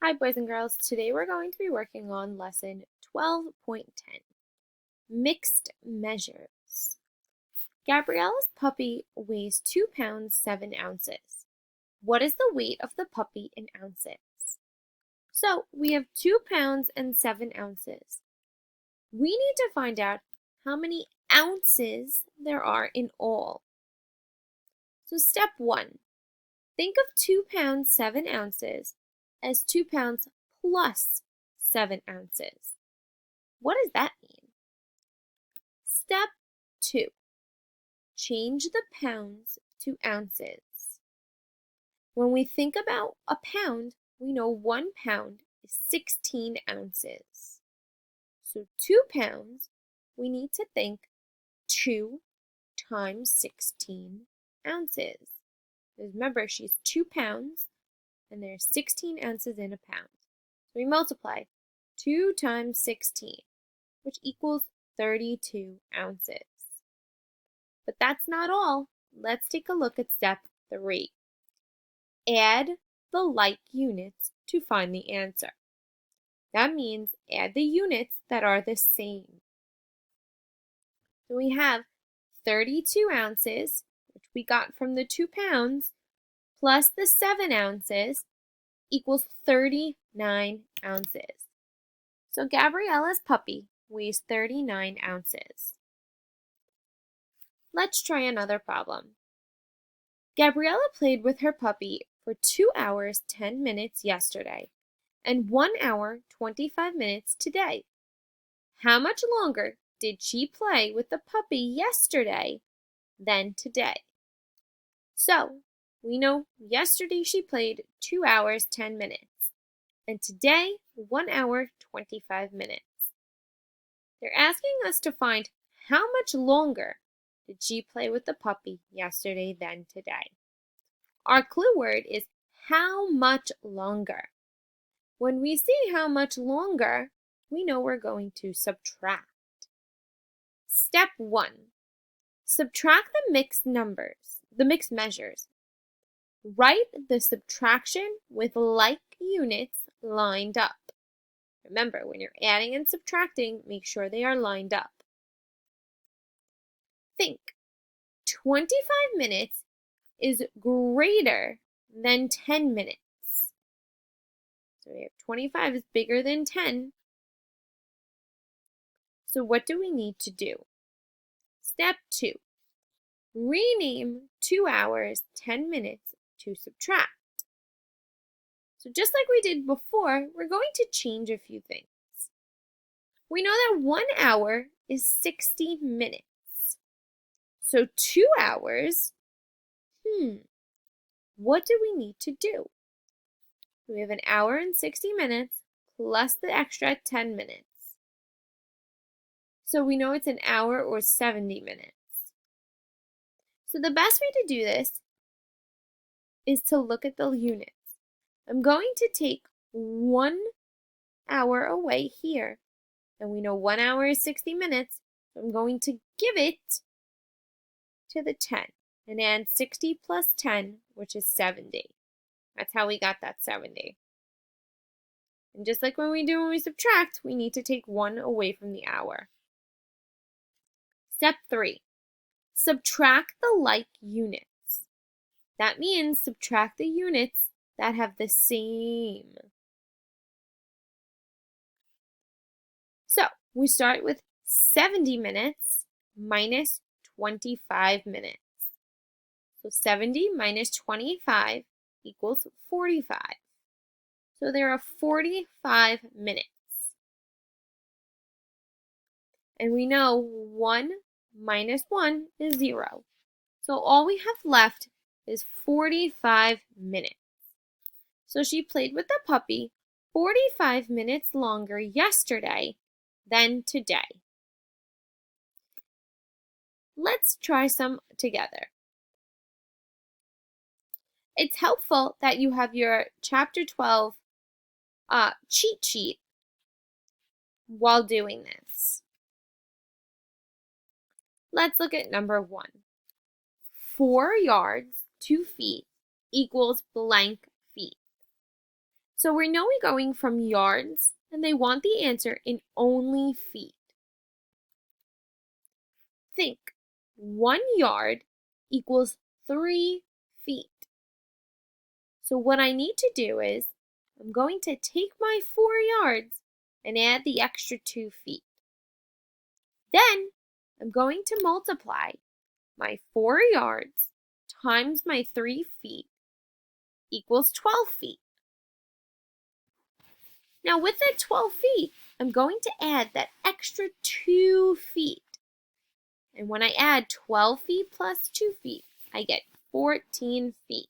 Hi boys and girls, today we're going to be working on lesson 12.10, Mixed Measures. Gabriella's puppy weighs 2 pounds 7 ounces. What is the weight of the puppy in ounces? So we have 2 pounds and 7 ounces. We need to find out how many ounces there are in all. So step 1, think of 2 pounds 7 ounces as 2 pounds plus 7 ounces. What does that mean? Step 2, change the pounds to ounces. When we think about a pound, we know 1 pound is 16 ounces. So 2 pounds, we need to think 2 times 16 ounces. Remember, she's 2 pounds, and there's 16 ounces in a pound. So we multiply 2 times 16, which equals 32 ounces. But that's not all. Let's take a look at step 3. Add the like units to find the answer. That means add the units that are the same. So we have 32 ounces, which we got from the 2 pounds, plus the 7 ounces equals 39 ounces. So Gabriella's puppy weighs 39 ounces. Let's try another problem. Gabriella played with her puppy for 2 hours 10 minutes yesterday and 1 hour 25 minutes today. How much longer did she play with the puppy yesterday than today? So, we know yesterday she played 2 hours 10 minutes and today 1 hour 25 minutes. They're asking us to find how much longer did she play with the puppy yesterday than today. Our clue word is how much longer. When we see how much longer, we know we're going to subtract. Step 1. Subtract the mixed measures. Write the subtraction with like units lined up. Remember, when you're adding and subtracting, make sure they are lined up. Think, 25 minutes is greater than 10 minutes. So we have 25 is bigger than 10. So what do we need to do? Step 2, rename 2 hours 10 minutes to subtract. So just like we did before, we're going to change a few things. We know that 1 hour is 60 minutes. So 2 hours, what do we need to do? We have an hour and 60 minutes plus the extra 10 minutes. So we know it's an hour or 70 minutes. So the best way to do this is to look at the units. I'm going to take 1 hour away here. And we know 1 hour is 60 minutes. So I'm going to give it to the 10 and add 60 plus 10, which is 70. That's how we got that 70. And just like when we subtract, we need to take 1 away from the hour. Step 3, subtract the like units. That means subtract the units that have the same. So we start with 70 minutes minus 25 minutes. So 70 minus 25 equals 45. So there are 45 minutes. And we know 1 minus 1 is 0. So all we have left is 45 minutes. So she played with the puppy 45 minutes longer yesterday than today. Let's try some together. It's helpful that you have your Chapter 12 cheat sheet while doing this. Let's look at number 1. 4 yards, 2 feet equals blank feet. So we know we're going from yards, and they want the answer in only feet. Think, 1 yard equals 3 feet. So what I need to do is, I'm going to take my 4 yards and add the extra 2 feet. Then I'm going to multiply my 4 yards times my 3 feet equals 12 feet. Now with that 12 feet, I'm going to add that extra 2 feet. And when I add 12 feet plus 2 feet, I get 14 feet.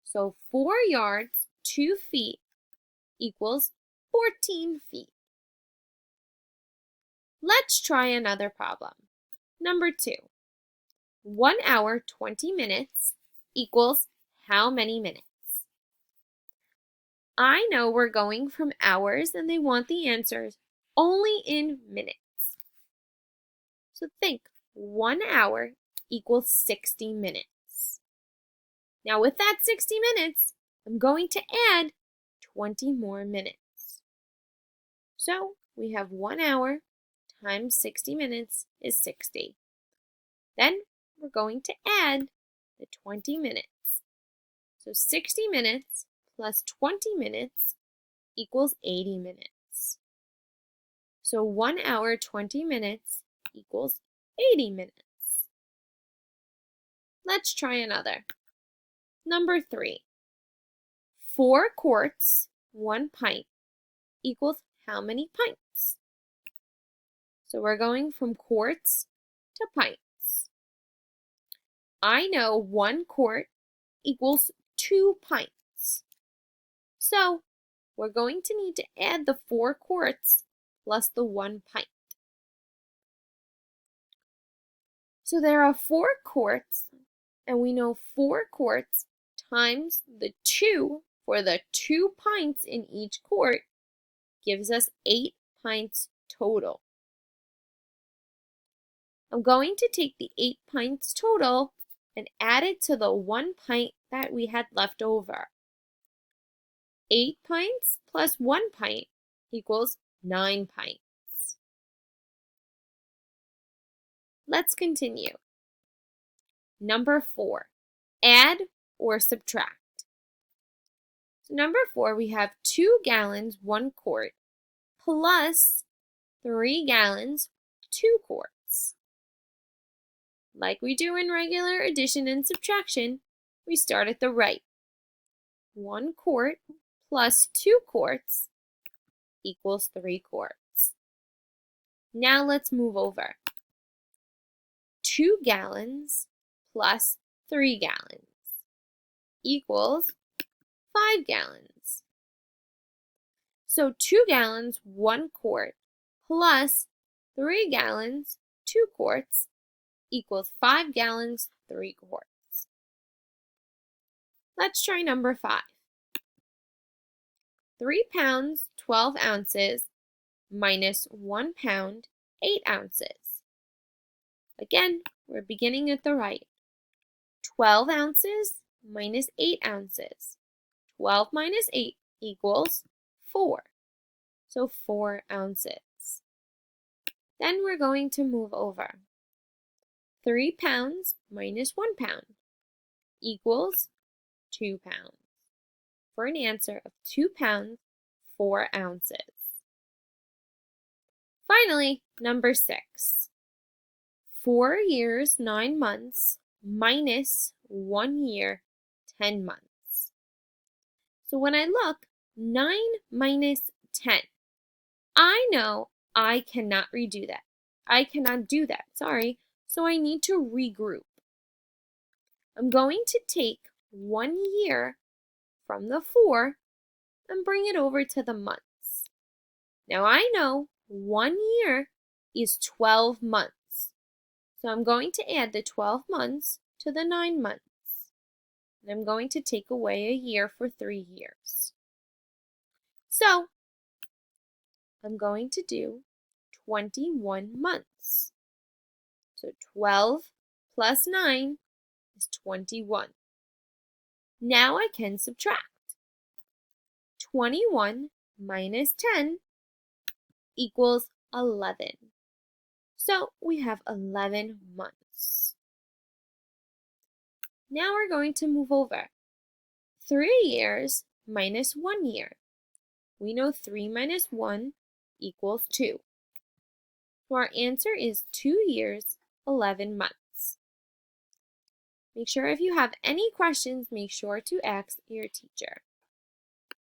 So 4 yards, 2 feet equals 14 feet. Let's try another problem. Number 2. 1 hour, 20 minutes equals how many minutes? I know we're going from hours and they want the answers only in minutes. So think, 1 hour equals 60 minutes. Now with that 60 minutes, I'm going to add 20 more minutes. So we have 1 hour times 60 minutes is 60. Then we're going to add the 20 minutes. So 60 minutes plus 20 minutes equals 80 minutes. So 1 hour, 20 minutes equals 80 minutes. Let's try another. Number 3. 4 quarts, 1 pint equals how many pints? So we're going from quarts to pints. I know 1 quart equals 2 pints. So we're going to need to add the 4 quarts plus the 1 pint. So there are 4 quarts, and we know 4 quarts times the 2 for the 2 pints in each quart gives us 8 pints total. I'm going to take the 8 pints total and add it to the 1 pint that we had left over. 8 pints plus 1 pint equals 9 pints. Let's continue. Number 4, add or subtract. So number 4, we have 2 gallons, 1 quart, plus 3 gallons, 2 quarts. Like we do in regular addition and subtraction, we start at the right. 1 quart plus 2 quarts equals 3 quarts. Now let's move over. 2 gallons plus 3 gallons equals 5 gallons. So 2 gallons, 1 quart plus 3 gallons, 2 quarts equals 5 gallons, 3 quarts. Let's try number 5. 3 pounds, 12 ounces minus 1 pound, 8 ounces. Again, we're beginning at the right. 12 ounces minus 8 ounces. 12 minus 8 equals 4. So 4 ounces. Then we're going to move over. 3 pounds minus 1 pound equals 2 pounds, for an answer of 2 pounds, 4 ounces. Finally, number 6. 4 years, 9 months minus 1 year, 10 months. So when I look, 9 minus 10, I know I cannot do that, sorry, so I need to regroup. I'm going to take 1 year from the 4 and bring it over to the months. Now I know 1 year is 12 months. So I'm going to add the 12 months to the 9 months. And I'm going to take away a year for 3 years. So I'm going to do 21 months. So 12 plus 9 is 21. Now I can subtract. 21 minus 10 equals 11. So we have 11 months. Now we're going to move over. 3 years minus 1 year. We know 3 minus 1 equals 2. So our answer is 2 years, 11 months. Make sure if you have any questions, make sure to ask your teacher.